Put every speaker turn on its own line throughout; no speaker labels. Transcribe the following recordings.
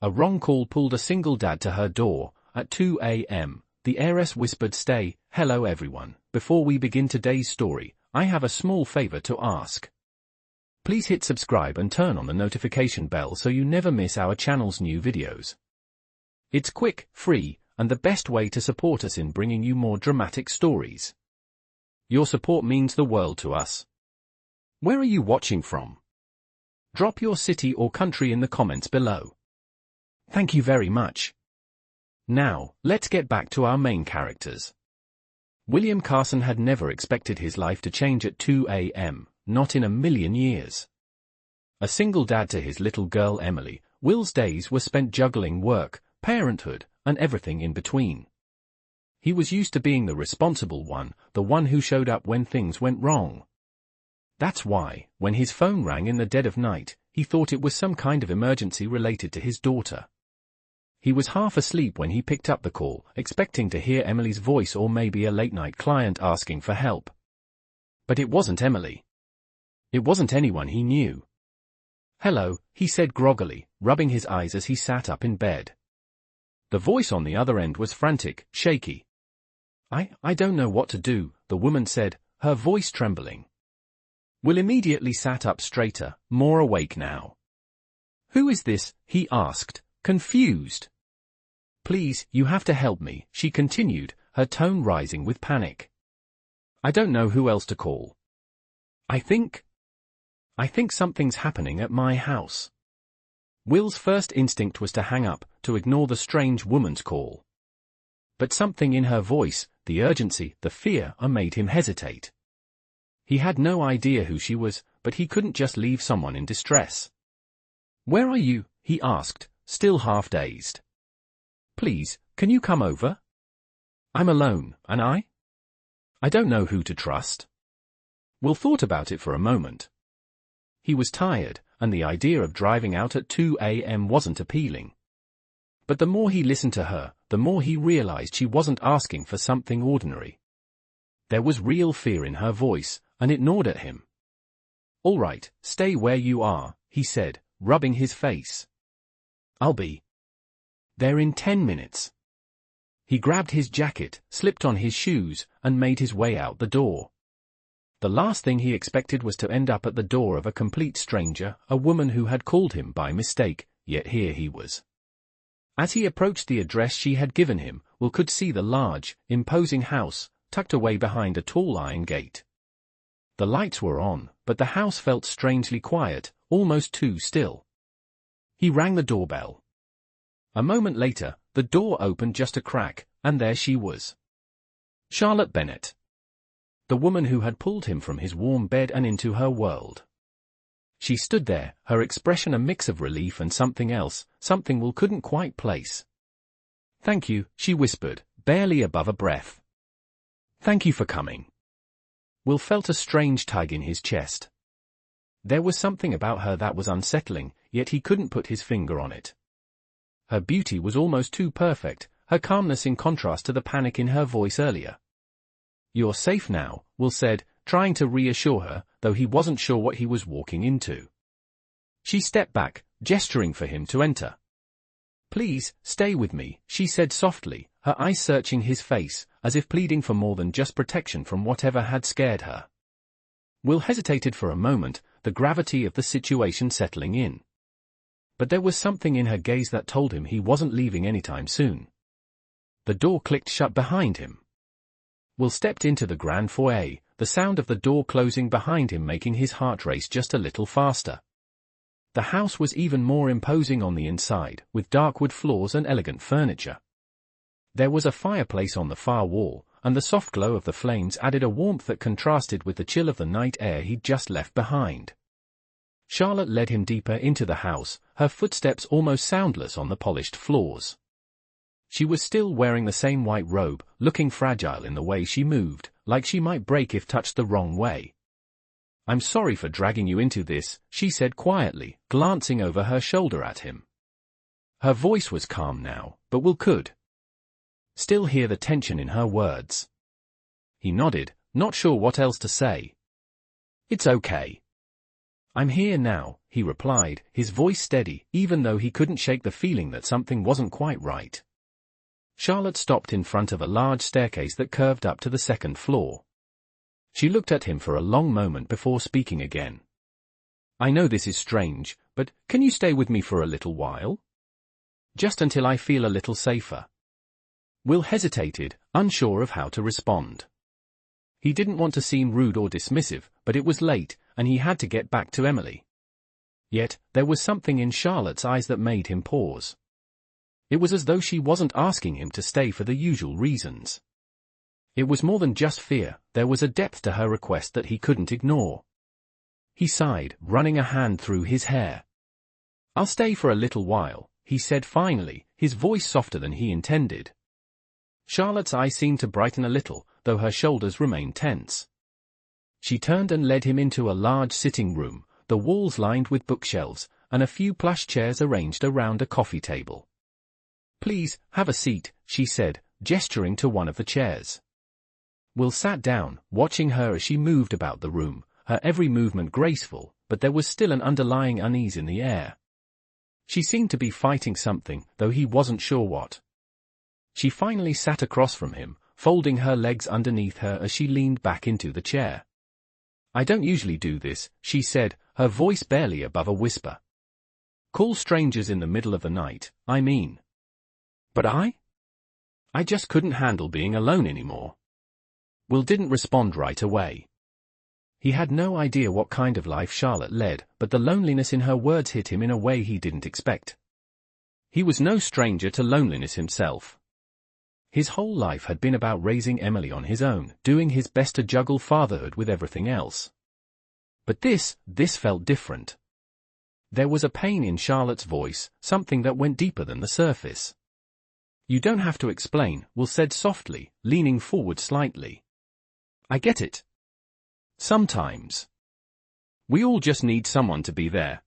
A wrong call pulled a single dad to her door. At 2 a.m., the heiress whispered, "Stay." "Hello everyone. Before we begin today's story, I have a small favor to ask. Please hit subscribe and turn on the notification bell so you never miss our channel's new videos. It's quick, free, and the best way to support us in bringing you more dramatic stories. Your support means the world to us. Where are you watching from? Drop your city or country in the comments below. Thank you very much. Now, let's get back to our main characters. William Carson had never expected his life to change at 2 a.m., not in a million years. A single dad to his little girl Emily, Will's days were spent juggling work, parenthood, and everything in between. He was used to being the responsible one, the one who showed up when things went wrong. That's why, when his phone rang in the dead of night, he thought it was some kind of emergency related to his daughter. He was half asleep when he picked up the call, expecting to hear Emily's voice or maybe a late-night client asking for help. But it wasn't Emily. It wasn't anyone he knew. "Hello," he said groggily, rubbing his eyes as he sat up in bed. The voice on the other end was frantic, shaky. I don't know what to do," the woman said, her voice trembling. Will immediately sat up straighter, more awake now. "Who is this?" he asked, confused. "Please, you have to help me," she continued, her tone rising with panic. "I don't know who else to call. I think something's happening at my house." Will's first instinct was to hang up, to ignore the strange woman's call. But something in her voice, the urgency, the fear, made him hesitate. He had no idea who she was, but he couldn't just leave someone in distress. "Where are you?" he asked, still half dazed. "Please, can you come over? I'm alone, and I don't know who to trust." Will thought about it for a moment. He was tired, and the idea of driving out at 2 a.m. wasn't appealing. But the more he listened to her, the more he realized she wasn't asking for something ordinary. There was real fear in her voice, and it gnawed at him. "All right, stay where you are," he said, rubbing his face. "I'll be there in 10 minutes. He grabbed his jacket, slipped on his shoes, and made his way out the door. The last thing he expected was to end up at the door of a complete stranger, a woman who had called him by mistake, yet here he was. As he approached the address she had given him, Will could see the large, imposing house, tucked away behind a tall iron gate. The lights were on, but the house felt strangely quiet, almost too still. He rang the doorbell. A moment later, the door opened just a crack, and there she was. Charlotte Bennett. The woman who had pulled him from his warm bed and into her world. She stood there, her expression a mix of relief and something else, something Will couldn't quite place. "Thank you," she whispered, barely above a breath. "Thank you for coming." Will felt a strange tug in his chest. There was something about her that was unsettling, yet he couldn't put his finger on it. Her beauty was almost too perfect, her calmness in contrast to the panic in her voice earlier. "You're safe now," Will said, trying to reassure her, though he wasn't sure what he was walking into. She stepped back, gesturing for him to enter. "Please, stay with me," she said softly, her eyes searching his face, as if pleading for more than just protection from whatever had scared her. Will hesitated for a moment, the gravity of the situation settling in. But there was something in her gaze that told him he wasn't leaving anytime soon. The door clicked shut behind him. Will stepped into the grand foyer, the sound of the door closing behind him making his heart race just a little faster. The house was even more imposing on the inside, with dark wood floors and elegant furniture. There was a fireplace on the far wall, and the soft glow of the flames added a warmth that contrasted with the chill of the night air he'd just left behind. Charlotte led him deeper into the house, her footsteps almost soundless on the polished floors. She was still wearing the same white robe, looking fragile in the way she moved, like she might break if touched the wrong way. "I'm sorry for dragging you into this," she said quietly, glancing over her shoulder at him. Her voice was calm now, but Will could still hear the tension in her words. He nodded, not sure what else to say. "It's okay. I'm here now, he replied, his voice steady, even though he couldn't shake the feeling that something wasn't quite right. Charlotte stopped in front of a large staircase that curved up to the second floor. She looked at him for a long moment before speaking again. I know this is strange, but can you stay with me for a little while? Just until I feel a little safer. Will hesitated, unsure of how to respond. He didn't want to seem rude or dismissive, but it was late, and he had to get back to Emily. Yet, there was something in Charlotte's eyes that made him pause. It was as though she wasn't asking him to stay for the usual reasons. It was more than just fear, there was a depth to her request that he couldn't ignore. He sighed, running a hand through his hair. I'll stay for a little while, he said finally, his voice softer than he intended. Charlotte's eyes seemed to brighten a little, though her shoulders remained tense. She turned and led him into a large sitting room, the walls lined with bookshelves, and a few plush chairs arranged around a coffee table. Please, have a seat, she said, gesturing to one of the chairs. Will sat down, watching her as she moved about the room, her every movement graceful, but there was still an underlying unease in the air. She seemed to be fighting something, though he wasn't sure what. She finally sat across from him, folding her legs underneath her as she leaned back into the chair. I don't usually do this, she said, her voice barely above a whisper. Call strangers in the middle of the night, I mean. But I just couldn't handle being alone anymore. Will didn't respond right away. He had no idea what kind of life Charlotte led, but the loneliness in her words hit him in a way he didn't expect. He was no stranger to loneliness himself. His whole life had been about raising Emily on his own, doing his best to juggle fatherhood with everything else. But this felt different. There was a pain in Charlotte's voice, something that went deeper than the surface. You don't have to explain, Will said softly, leaning forward slightly. I get it. Sometimes. We all just need someone to be there.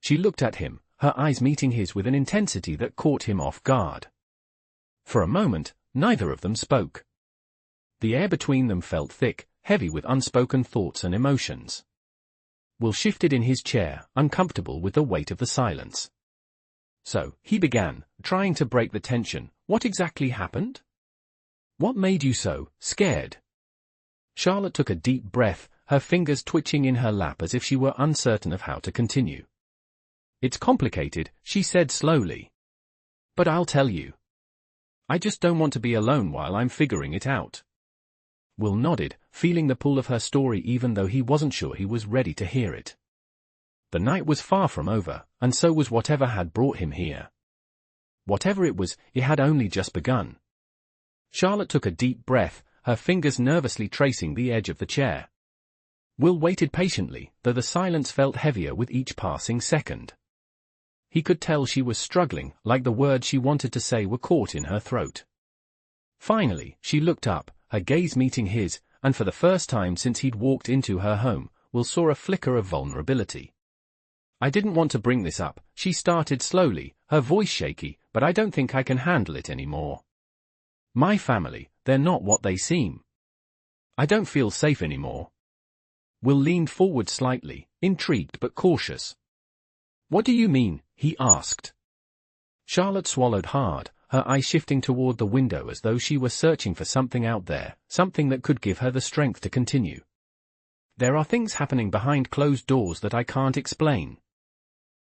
She looked at him, her eyes meeting his with an intensity that caught him off guard. For a moment, neither of them spoke. The air between them felt thick, heavy with unspoken thoughts and emotions. Will shifted in his chair, uncomfortable with the weight of the silence. So, he began, trying to break the tension. What exactly happened? What made you so scared? Charlotte took a deep breath, her fingers twitching in her lap as if she were uncertain of how to continue. It's complicated, she said slowly. But I'll tell you. I just don't want to be alone while I'm figuring it out. Will nodded, feeling the pull of her story even though he wasn't sure he was ready to hear it. The night was far from over, and so was whatever had brought him here. Whatever it was, it had only just begun. Charlotte took a deep breath, her fingers nervously tracing the edge of the chair. Will waited patiently, though the silence felt heavier with each passing second. He could tell she was struggling, like the words she wanted to say were caught in her throat. Finally, she looked up, her gaze meeting his, and for the first time since he'd walked into her home, Will saw a flicker of vulnerability. I didn't want to bring this up, she started slowly, her voice shaky, but I don't think I can handle it anymore. My family, they're not what they seem. I don't feel safe anymore. Will leaned forward slightly, intrigued but cautious. What do you mean? He asked. Charlotte swallowed hard, her eyes shifting toward the window as though she were searching for something out there, something that could give her the strength to continue. There are things happening behind closed doors that I can't explain.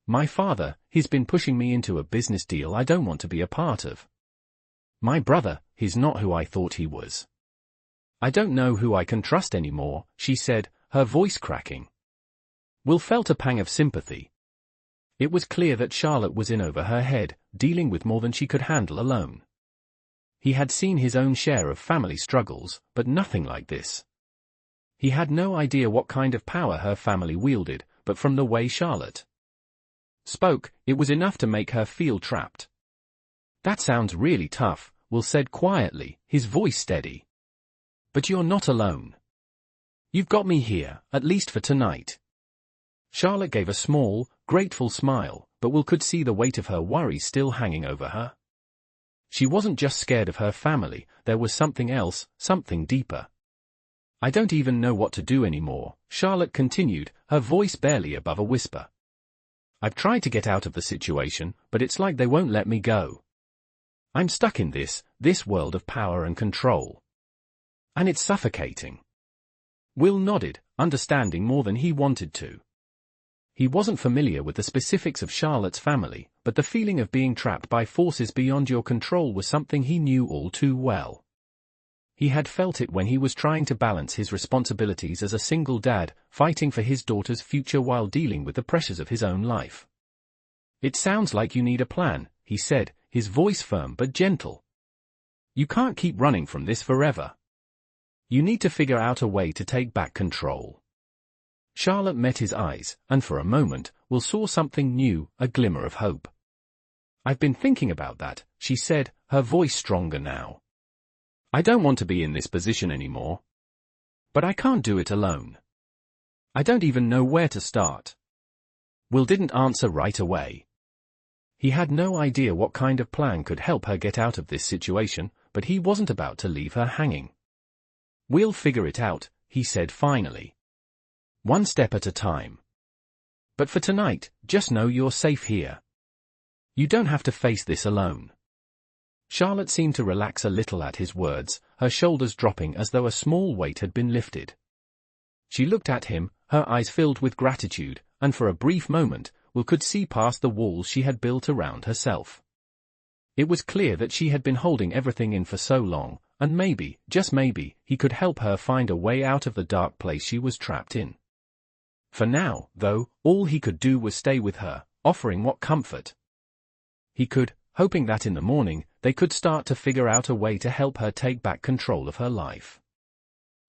My father, he's been pushing me into a business deal I don't want to be a part of. My brother, he's not who I thought he was. I don't know who I can trust anymore, she said, her voice cracking. Will felt a pang of sympathy. It was clear that Charlotte was in over her head, dealing with more than she could handle alone. He had seen his own share of family struggles, but nothing like this. He had no idea what kind of power her family wielded, but from the way Charlotte spoke, it was enough to make her feel trapped. That sounds really tough, Will said quietly, his voice steady. But you're not alone. You've got me here, at least for tonight. Charlotte gave a small, grateful smile, but Will could see the weight of her worries still hanging over her. She wasn't just scared of her family, there was something else, something deeper. I don't even know what to do anymore, Charlotte continued, her voice barely above a whisper. I've tried to get out of the situation, but it's like they won't let me go. I'm stuck in this world of power and control. And it's suffocating. Will nodded, understanding more than he wanted to. He wasn't familiar with the specifics of Charlotte's family, but the feeling of being trapped by forces beyond your control was something he knew all too well. He had felt it when he was trying to balance his responsibilities as a single dad, fighting for his daughter's future while dealing with the pressures of his own life. It sounds like you need a plan, he said, his voice firm but gentle. You can't keep running from this forever. You need to figure out a way to take back control. Charlotte met his eyes, and for a moment, Will saw something new, a glimmer of hope. I've been thinking about that, she said, her voice stronger now. I don't want to be in this position anymore. But I can't do it alone. I don't even know where to start. Will didn't answer right away. He had no idea what kind of plan could help her get out of this situation, but he wasn't about to leave her hanging. We'll figure it out, he said finally. One step at a time. But for tonight, just know you're safe here. You don't have to face this alone. Charlotte seemed to relax a little at his words, her shoulders dropping as though a small weight had been lifted. She looked at him, her eyes filled with gratitude, and for a brief moment, Will could see past the walls she had built around herself. It was clear that she had been holding everything in for so long, and maybe, just maybe, he could help her find a way out of the dark place she was trapped in. For now, though, all he could do was stay with her, offering what comfort he could, hoping that in the morning, they could start to figure out a way to help her take back control of her life.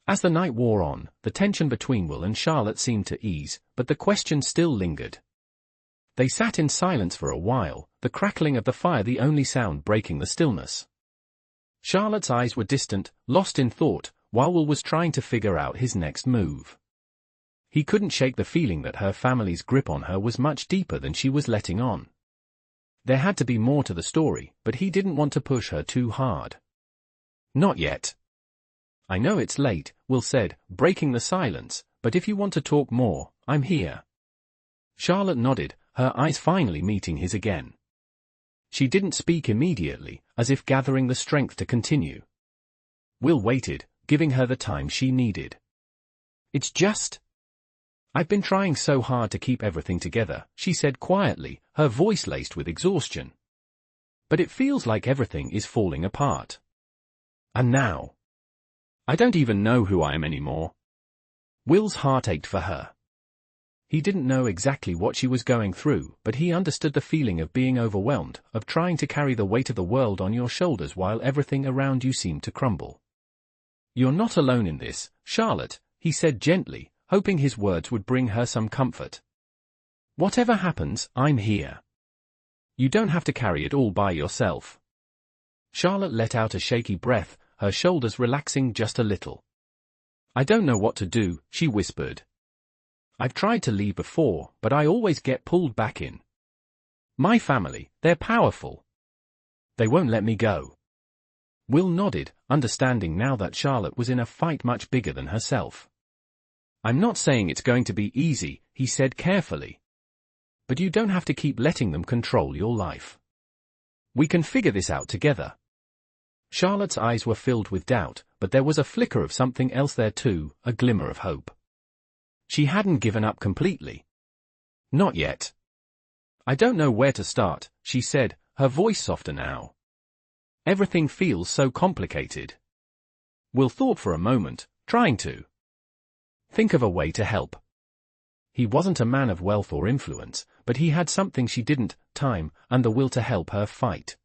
As the night wore on, the tension between Will and Charlotte seemed to ease, but the question still lingered. They sat in silence for a while, the crackling of the fire the only sound breaking the stillness. Charlotte's eyes were distant, lost in thought, while Will was trying to figure out his next move. He couldn't shake the feeling that her family's grip on her was much deeper than she was letting on. There had to be more to the story, but he didn't want to push her too hard. Not yet. I know it's late, Will said, breaking the silence, but if you want to talk more, I'm here. Charlotte nodded, her eyes finally meeting his again. She didn't speak immediately, as if gathering the strength to continue. Will waited, giving her the time she needed. It's just... I've been trying so hard to keep everything together, she said quietly, her voice laced with exhaustion. But it feels like everything is falling apart. And now? I don't even know who I am anymore. Will's heart ached for her. He didn't know exactly what she was going through, but he understood the feeling of being overwhelmed, of trying to carry the weight of the world on your shoulders while everything around you seemed to crumble. You're not alone in this, Charlotte, he said gently, hoping his words would bring her some comfort. Whatever happens, I'm here. You don't have to carry it all by yourself. Charlotte let out a shaky breath, her shoulders relaxing just a little. I don't know what to do, she whispered. I've tried to leave before, but I always get pulled back in. My family, they're powerful. They won't let me go. Will nodded, understanding now that Charlotte was in a fight much bigger than herself. I'm not saying it's going to be easy, he said carefully. But you don't have to keep letting them control your life. We can figure this out together. Charlotte's eyes were filled with doubt, but there was a flicker of something else there too, a glimmer of hope. She hadn't given up completely. Not yet. I don't know where to start, she said, her voice softer now. Everything feels so complicated. Will thought for a moment, trying to think of a way to help. He wasn't a man of wealth or influence, but he had something she didn't, time, and the will to help her fight.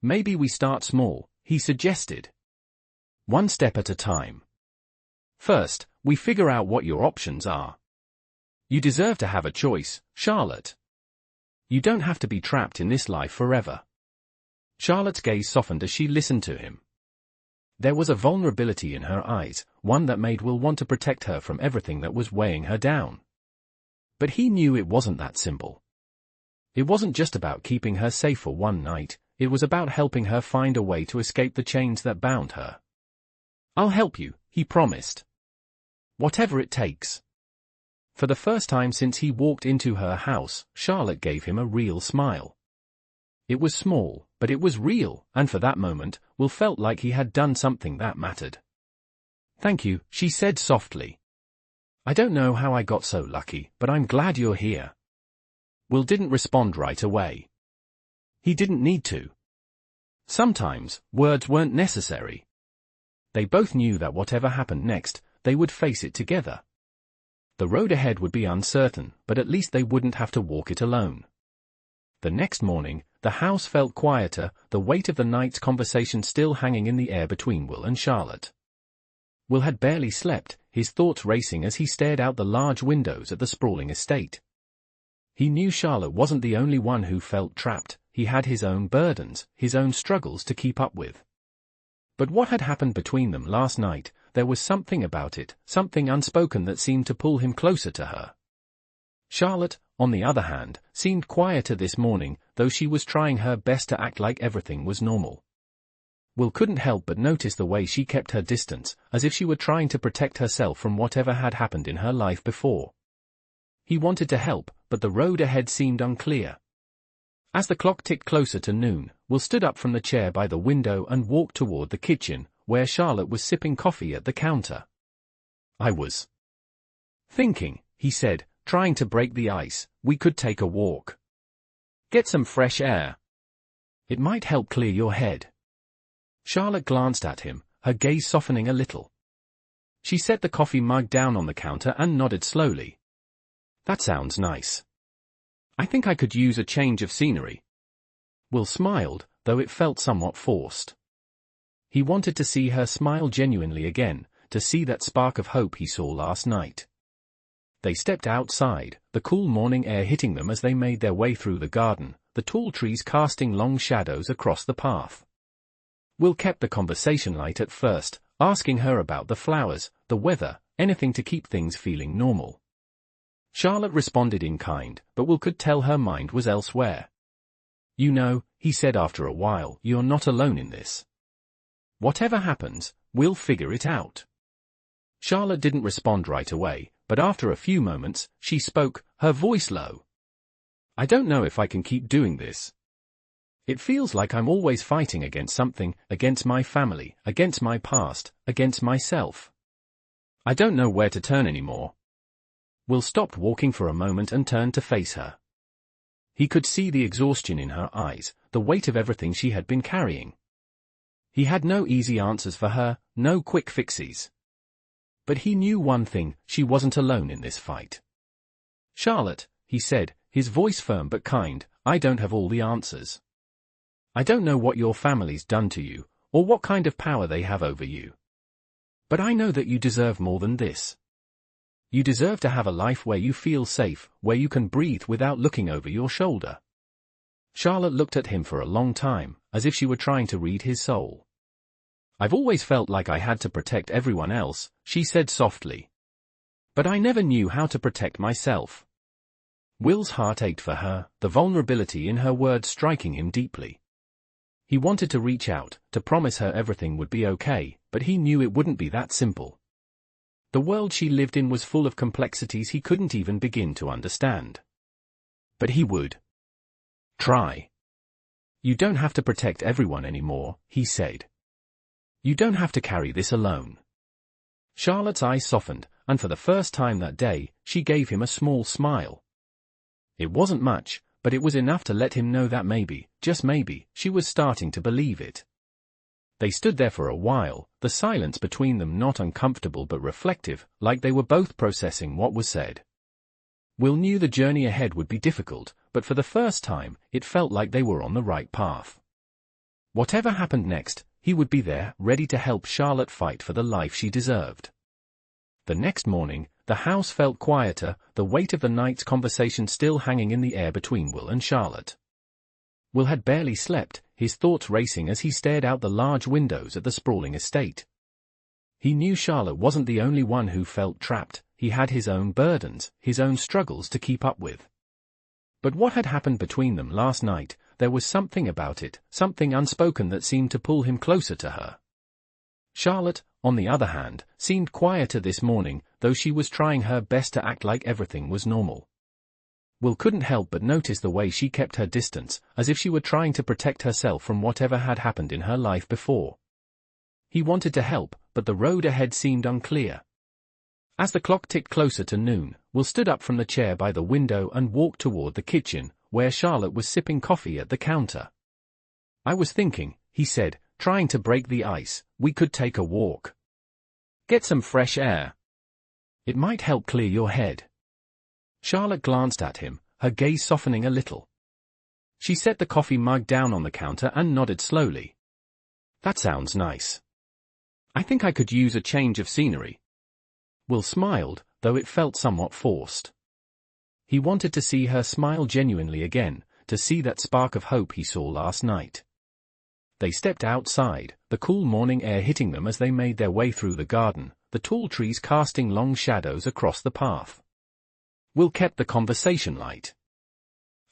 Maybe we start small, he suggested. One step at a time. First, we figure out what your options are. You deserve to have a choice, Charlotte. You don't have to be trapped in this life forever. Charlotte's gaze softened as she listened to him. There was a vulnerability in her eyes, one that made Will want to protect her from everything that was weighing her down. But he knew it wasn't that simple. It wasn't just about keeping her safe for one night, it was about helping her find a way to escape the chains that bound her. I'll help you, he promised. Whatever it takes. For the first time since he walked into her house, Charlotte gave him a real smile. It was small, but it was real, and for that moment, Will felt like he had done something that mattered. "Thank you," she said softly. "I don't know how I got so lucky, but I'm glad you're here." Will didn't respond right away. He didn't need to. Sometimes, words weren't necessary. They both knew that whatever happened next, they would face it together. The road ahead would be uncertain, but at least they wouldn't have to walk it alone. The next morning, the house felt quieter, the weight of the night's conversation still hanging in the air between Will and Charlotte. Will had barely slept, his thoughts racing as he stared out the large windows at the sprawling estate. He knew Charlotte wasn't the only one who felt trapped. He had his own burdens, his own struggles to keep up with. But what had happened between them last night, there was something about it, something unspoken that seemed to pull him closer to her. Charlotte, on the other hand, seemed quieter this morning, though she was trying her best to act like everything was normal. Will couldn't help but notice the way she kept her distance, as if she were trying to protect herself from whatever had happened in her life before. He wanted to help, but the road ahead seemed unclear. As the clock ticked closer to noon, Will stood up from the chair by the window and walked toward the kitchen, where Charlotte was sipping coffee at the counter. "I was thinking," he said, trying to break the ice, "we could take a walk. Get some fresh air. It might help clear your head." Charlotte glanced at him, her gaze softening a little. She set the coffee mug down on the counter and nodded slowly. "That sounds nice. I think I could use a change of scenery." Will smiled, though it felt somewhat forced. He wanted to see her smile genuinely again, to see that spark of hope he saw last night. They stepped outside, the cool morning air hitting them as they made their way through the garden, the tall trees casting long shadows across the path. Will kept the conversation light at first, asking her about the flowers, the weather, anything to keep things feeling normal. Charlotte responded in kind, but Will could tell her mind was elsewhere. "You know," he said after a while, "you're not alone in this. Whatever happens, we'll figure it out." Charlotte didn't respond right away, but after a few moments, she spoke, her voice low. "I don't know if I can keep doing this. It feels like I'm always fighting against something, against my family, against my past, against myself. I don't know where to turn anymore." Will stopped walking for a moment and turned to face her. He could see the exhaustion in her eyes, the weight of everything she had been carrying. He had no easy answers for her, no quick fixes. But he knew one thing, she wasn't alone in this fight. "Charlotte," he said, his voice firm but kind, "I don't have all the answers. I don't know what your family's done to you, or what kind of power they have over you. But I know that you deserve more than this. You deserve to have a life where you feel safe, where you can breathe without looking over your shoulder." Charlotte looked at him for a long time, as if she were trying to read his soul. "I've always felt like I had to protect everyone else," she said softly. "But I never knew how to protect myself." Will's heart ached for her, the vulnerability in her words striking him deeply. He wanted to reach out, to promise her everything would be okay, but he knew it wouldn't be that simple. The world she lived in was full of complexities he couldn't even begin to understand. But he would try. "You don't have to protect everyone anymore," he said. "You don't have to carry this alone." Charlotte's eyes softened, and for the first time that day, she gave him a small smile. It wasn't much, but it was enough to let him know that maybe, just maybe, she was starting to believe it. They stood there for a while, the silence between them not uncomfortable but reflective, like they were both processing what was said. Will knew the journey ahead would be difficult, but for the first time, it felt like they were on the right path. Whatever happened next, he would be there, ready to help Charlotte fight for the life she deserved. The next morning, the house felt quieter, the weight of the night's conversation still hanging in the air between Will and Charlotte. Will had barely slept, his thoughts racing as he stared out the large windows at the sprawling estate. He knew Charlotte wasn't the only one who felt trapped, he had his own burdens, his own struggles to keep up with. But what had happened between them last night, there was something about it, something unspoken that seemed to pull him closer to her. Charlotte, on the other hand, seemed quieter this morning, though she was trying her best to act like everything was normal. Will couldn't help but notice the way she kept her distance, as if she were trying to protect herself from whatever had happened in her life before. He wanted to help, but the road ahead seemed unclear. As the clock ticked closer to noon, Will stood up from the chair by the window and walked toward the kitchen, where Charlotte was sipping coffee at the counter. "I was thinking," he said, trying to break the ice, "we could take a walk. Get some fresh air. It might help clear your head." Charlotte glanced at him, her gaze softening a little. She set the coffee mug down on the counter and nodded slowly. "That sounds nice. I think I could use a change of scenery." Will smiled, though it felt somewhat forced. He wanted to see her smile genuinely again, to see that spark of hope he saw last night. They stepped outside, the cool morning air hitting them as they made their way through the garden, the tall trees casting long shadows across the path. Will kept the conversation light.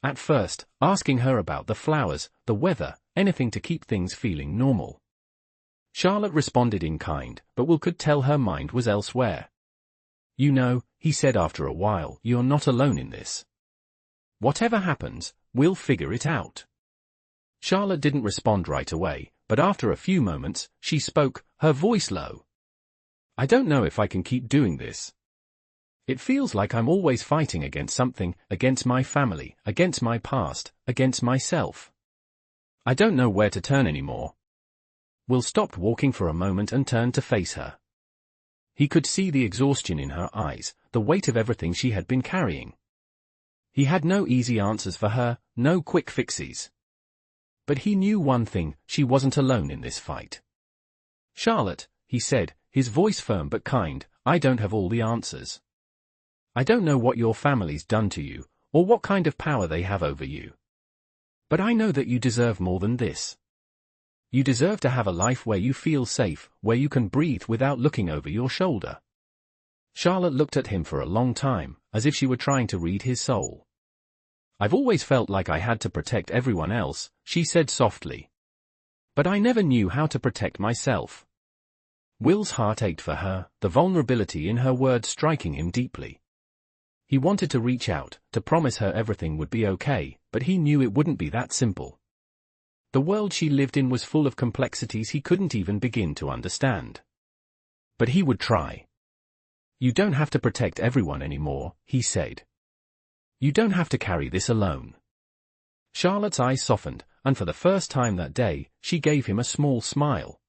At first, asking her about the flowers, the weather, anything to keep things feeling normal. Charlotte responded in kind, but Will could tell her mind was elsewhere. "You know," he said after a while, "you're not alone in this. Whatever happens, we'll figure it out." Charlotte didn't respond right away, but after a few moments, she spoke, her voice low. "I don't know if I can keep doing this. It feels like I'm always fighting against something, against my family, against my past, against myself. I don't know where to turn anymore." Will stopped walking for a moment and turned to face her. He could see the exhaustion in her eyes, the weight of everything she had been carrying. He had no easy answers for her, no quick fixes. But he knew one thing, she wasn't alone in this fight. "Charlotte," he said, his voice firm but kind, "I don't have all the answers. I don't know what your family's done to you, or what kind of power they have over you. But I know that you deserve more than this. You deserve to have a life where you feel safe, where you can breathe without looking over your shoulder." Charlotte looked at him for a long time, as if she were trying to read his soul. "I've always felt like I had to protect everyone else," she said softly. "But I never knew how to protect myself." Will's heart ached for her, the vulnerability in her words striking him deeply. He wanted to reach out, to promise her everything would be okay, but he knew it wouldn't be that simple. The world she lived in was full of complexities he couldn't even begin to understand. But he would try. "You don't have to protect everyone anymore," he said. "You don't have to carry this alone." Charlotte's eyes softened, and for the first time that day, she gave him a small smile.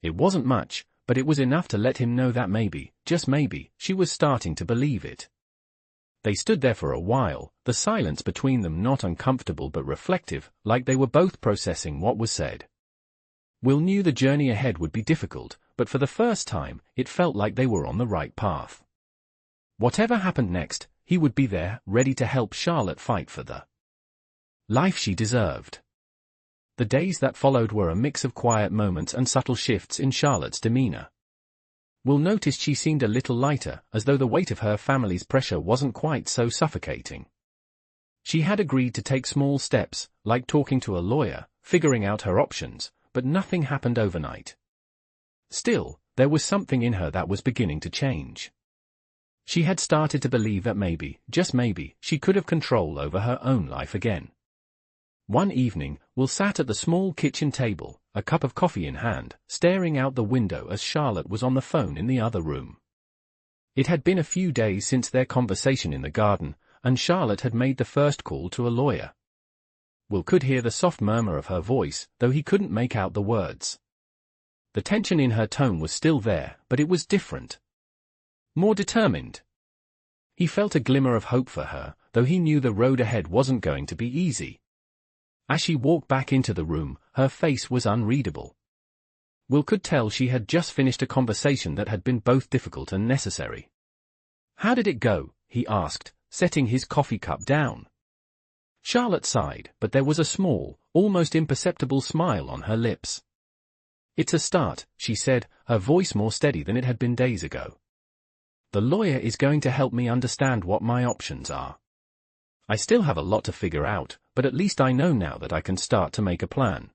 It wasn't much, but it was enough to let him know that maybe, just maybe, she was starting to believe it. They stood there for a while, the silence between them not uncomfortable but reflective, like they were both processing what was said. Will knew the journey ahead would be difficult, but for the first time, it felt like they were on the right path. Whatever happened next, he would be there, ready to help Charlotte fight for the life she deserved. The days that followed were a mix of quiet moments and subtle shifts in Charlotte's demeanor. Will noticed she seemed a little lighter, as though the weight of her family's pressure wasn't quite so suffocating. She had agreed to take small steps, like talking to a lawyer, figuring out her options, but nothing happened overnight. Still, there was something in her that was beginning to change. She had started to believe that maybe, just maybe, she could have control over her own life again. One evening, Will sat at the small kitchen table, a cup of coffee in hand, staring out the window as Charlotte was on the phone in the other room. It had been a few days since their conversation in the garden, and Charlotte had made the first call to a lawyer. Will could hear the soft murmur of her voice, though he couldn't make out the words. The tension in her tone was still there, but it was different. More determined. He felt a glimmer of hope for her, though he knew the road ahead wasn't going to be easy. As she walked back into the room, her face was unreadable. Will could tell she had just finished a conversation that had been both difficult and necessary. "How did it go?" he asked, setting his coffee cup down. Charlotte sighed, but there was a small, almost imperceptible smile on her lips. "It's a start," she said, her voice more steady than it had been days ago. "The lawyer is going to help me understand what my options are. I still have a lot to figure out, but at least I know now that I can start to make a plan."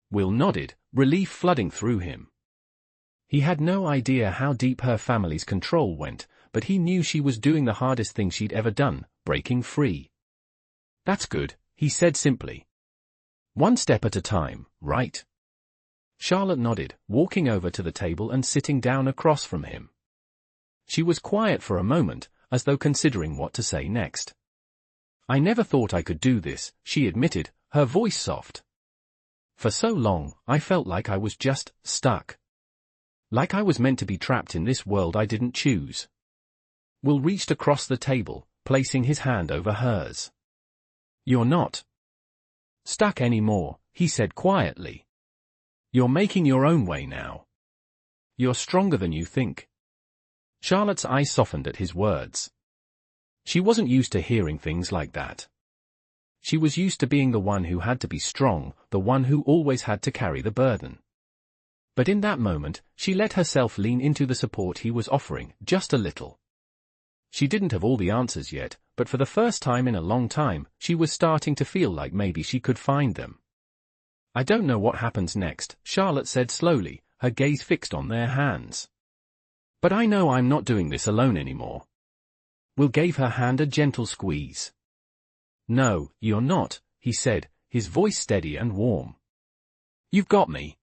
Will nodded, relief flooding through him. He had no idea how deep her family's control went, but he knew she was doing the hardest thing she'd ever done, breaking free. "That's good," he said simply. "One step at a time, right?" Charlotte nodded, walking over to the table and sitting down across from him. She was quiet for a moment, as though considering what to say next. "I never thought I could do this," she admitted, her voice soft. "For so long, I felt like I was just stuck. Like I was meant to be trapped in this world I didn't choose." Will reached across the table, placing his hand over hers. "You're not stuck anymore," he said quietly. "You're making your own way now. You're stronger than you think." Charlotte's eyes softened at his words. She wasn't used to hearing things like that. She was used to being the one who had to be strong, the one who always had to carry the burden. But in that moment, she let herself lean into the support he was offering, just a little. She didn't have all the answers yet, but for the first time in a long time, she was starting to feel like maybe she could find them. "I don't know what happens next," Charlotte said slowly, her gaze fixed on their hands. "But I know I'm not doing this alone anymore." Will gave her hand a gentle squeeze. "No, you're not," he said, his voice steady and warm. "You've got me.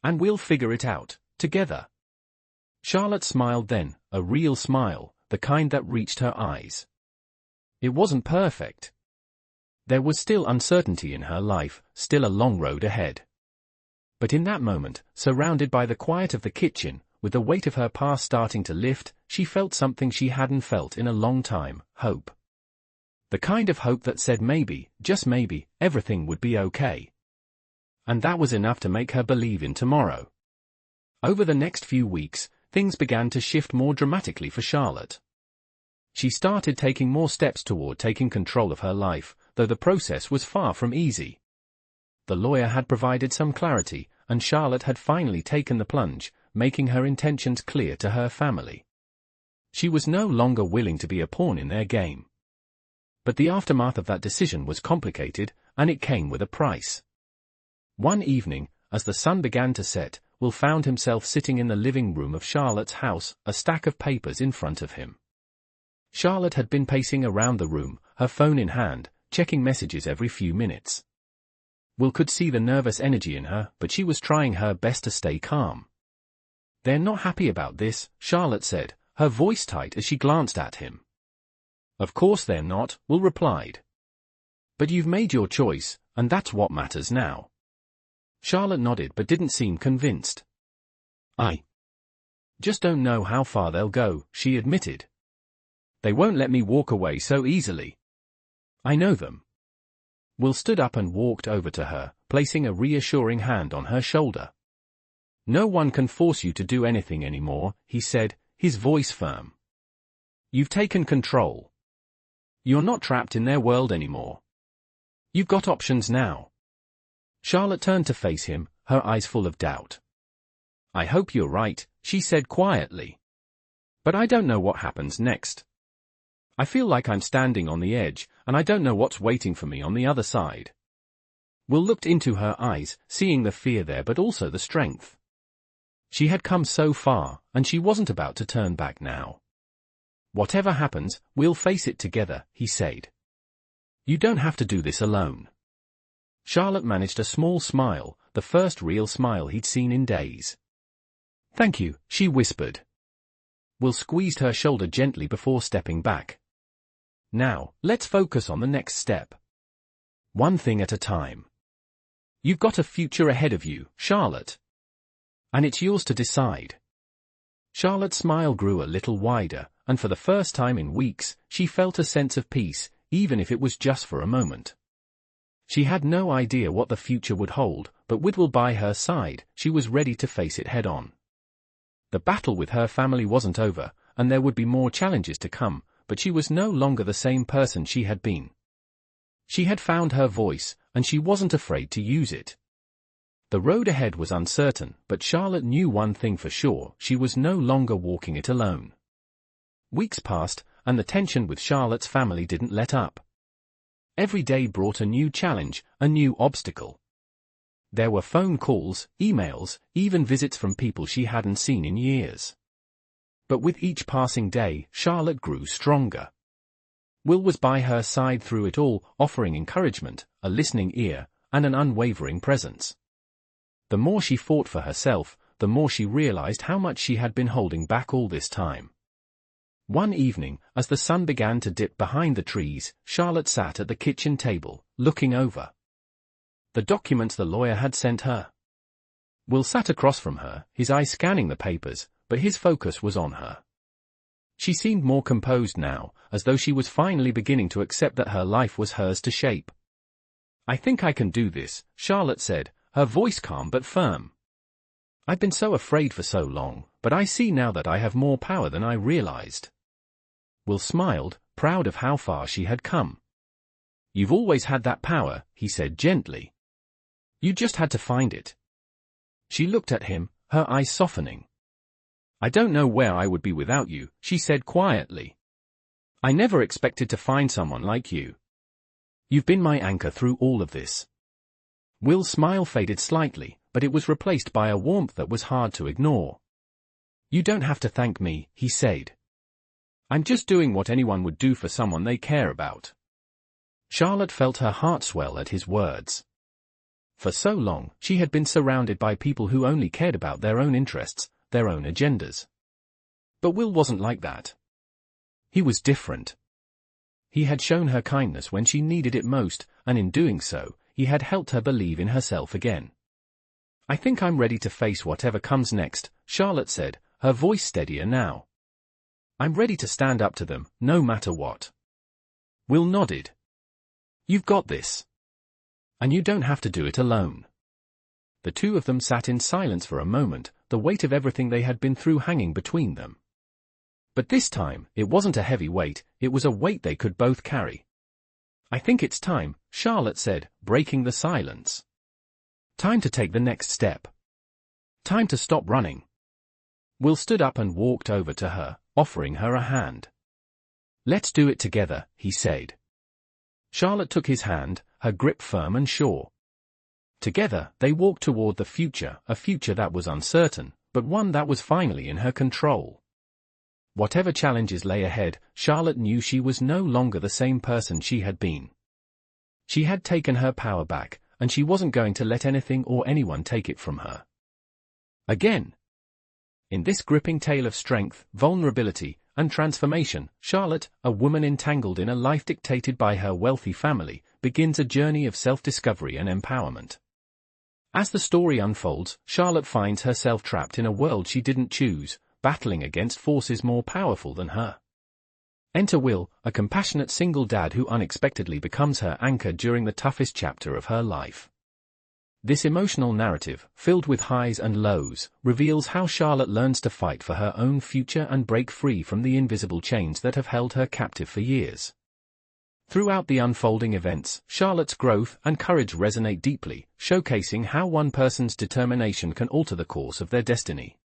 And we'll figure it out, together." Charlotte smiled then, a real smile, the kind that reached her eyes. It wasn't perfect. There was still uncertainty in her life, still a long road ahead. But in that moment, surrounded by the quiet of the kitchen, with the weight of her past starting to lift, she felt something she hadn't felt in a long time, hope. The kind of hope that said maybe, just maybe, everything would be okay. And that was enough to make her believe in tomorrow. Over the next few weeks, things began to shift more dramatically for Charlotte. She started taking more steps toward taking control of her life, though the process was far from easy. The lawyer had provided some clarity, and Charlotte had finally taken the plunge, making her intentions clear to her family. She was no longer willing to be a pawn in their game. But the aftermath of that decision was complicated, and it came with a price. One evening, as the sun began to set, Will found himself sitting in the living room of Charlotte's house, a stack of papers in front of him. Charlotte had been pacing around the room, her phone in hand, checking messages every few minutes. Will could see the nervous energy in her, but she was trying her best to stay calm. "They're not happy about this," Charlotte said, her voice tight as she glanced at him. "Of course they're not," Will replied. "But you've made your choice, and that's what matters now." Charlotte nodded but didn't seem convinced. "I just don't know how far they'll go," she admitted. "They won't let me walk away so easily. I know them." Will stood up and walked over to her, placing a reassuring hand on her shoulder. "No one can force you to do anything anymore," he said, his voice firm. "You've taken control. You're not trapped in their world anymore. You've got options now." Charlotte turned to face him, her eyes full of doubt. "I hope you're right," she said quietly. "But I don't know what happens next. I feel like I'm standing on the edge, and I don't know what's waiting for me on the other side." Will looked into her eyes, seeing the fear there but also the strength. She had come so far, and she wasn't about to turn back now. "Whatever happens, we'll face it together," he said. "You don't have to do this alone." Charlotte managed a small smile, the first real smile he'd seen in days. "Thank you," she whispered. Will squeezed her shoulder gently before stepping back. "Now, let's focus on the next step. One thing at a time. You've got a future ahead of you, Charlotte. And it's yours to decide." Charlotte's smile grew a little wider, and for the first time in weeks, she felt a sense of peace, even if it was just for a moment. She had no idea what the future would hold, but with Will by her side, she was ready to face it head-on. The battle with her family wasn't over, and there would be more challenges to come, but she was no longer the same person she had been. She had found her voice, and she wasn't afraid to use it. The road ahead was uncertain, but Charlotte knew one thing for sure: she was no longer walking it alone. Weeks passed, and the tension with Charlotte's family didn't let up. Every day brought a new challenge, a new obstacle. There were phone calls, emails, even visits from people she hadn't seen in years. But with each passing day, Charlotte grew stronger. Will was by her side through it all, offering encouragement, a listening ear, and an unwavering presence. The more she fought for herself, the more she realized how much she had been holding back all this time. One evening, as the sun began to dip behind the trees, Charlotte sat at the kitchen table, looking over the documents the lawyer had sent her. Will sat across from her, his eyes scanning the papers, but his focus was on her. She seemed more composed now, as though she was finally beginning to accept that her life was hers to shape. "I think I can do this," Charlotte said, her voice calm but firm. "I've been so afraid for so long, but I see now that I have more power than I realized." Will smiled, proud of how far she had come. "You've always had that power," he said gently. "You just had to find it." She looked at him, her eyes softening. "I don't know where I would be without you," she said quietly. "I never expected to find someone like you. You've been my anchor through all of this." Will's smile faded slightly, but it was replaced by a warmth that was hard to ignore. "You don't have to thank me," he said. "I'm just doing what anyone would do for someone they care about." Charlotte felt her heart swell at his words. For so long, she had been surrounded by people who only cared about their own interests, their own agendas. But Will wasn't like that. He was different. He had shown her kindness when she needed it most, and in doing so, he had helped her believe in herself again. "I think I'm ready to face whatever comes next," Charlotte said, her voice steadier now. "I'm ready to stand up to them, no matter what." Will nodded. "You've got this. And you don't have to do it alone." The two of them sat in silence for a moment, the weight of everything they had been through hanging between them. But this time, it wasn't a heavy weight, it was a weight they could both carry. "I think it's time," Charlotte said, breaking the silence. "Time to take the next step. Time to stop running." Will stood up and walked over to her, offering her a hand. "Let's do it together," he said. Charlotte took his hand, her grip firm and sure. Together, they walked toward the future, a future that was uncertain, but one that was finally in her control. Whatever challenges lay ahead, Charlotte knew she was no longer the same person she had been. She had taken her power back, and she wasn't going to let anything or anyone take it from her again. In this gripping tale of strength, vulnerability, and transformation, Charlotte, a woman entangled in a life dictated by her wealthy family, begins a journey of self-discovery and empowerment. As the story unfolds, Charlotte finds herself trapped in a world she didn't choose, battling against forces more powerful than her. Enter Will, a compassionate single dad who unexpectedly becomes her anchor during the toughest chapter of her life. This emotional narrative, filled with highs and lows, reveals how Charlotte learns to fight for her own future and break free from the invisible chains that have held her captive for years. Throughout the unfolding events, Charlotte's growth and courage resonate deeply, showcasing how one person's determination can alter the course of their destiny.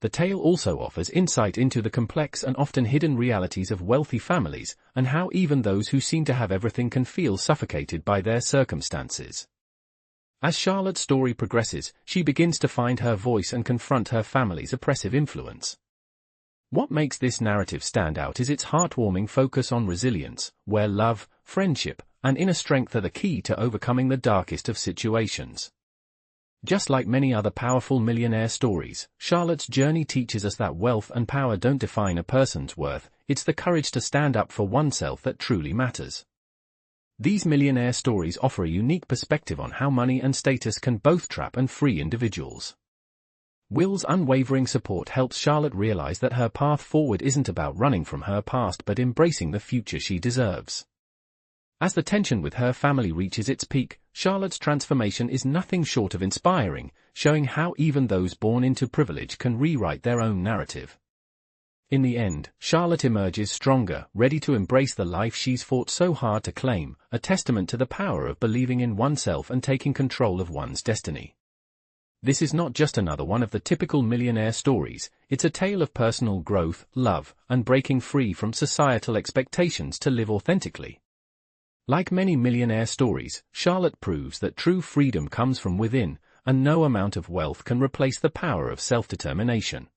The tale also offers insight into the complex and often hidden realities of wealthy families, and how even those who seem to have everything can feel suffocated by their circumstances. As Charlotte's story progresses, she begins to find her voice and confront her family's oppressive influence. What makes this narrative stand out is its heartwarming focus on resilience, where love, friendship, and inner strength are the key to overcoming the darkest of situations. Just like many other powerful millionaire stories, Charlotte's journey teaches us that wealth and power don't define a person's worth, it's the courage to stand up for oneself that truly matters. These millionaire stories offer a unique perspective on how money and status can both trap and free individuals. Will's unwavering support helps Charlotte realize that her path forward isn't about running from her past but embracing the future she deserves. As the tension with her family reaches its peak, Charlotte's transformation is nothing short of inspiring, showing how even those born into privilege can rewrite their own narrative. In the end, Charlotte emerges stronger, ready to embrace the life she's fought so hard to claim, a testament to the power of believing in oneself and taking control of one's destiny. This is not just another one of the typical millionaire stories, it's a tale of personal growth, love, and breaking free from societal expectations to live authentically. Like many millionaire stories, Charlotte proves that true freedom comes from within, and no amount of wealth can replace the power of self-determination.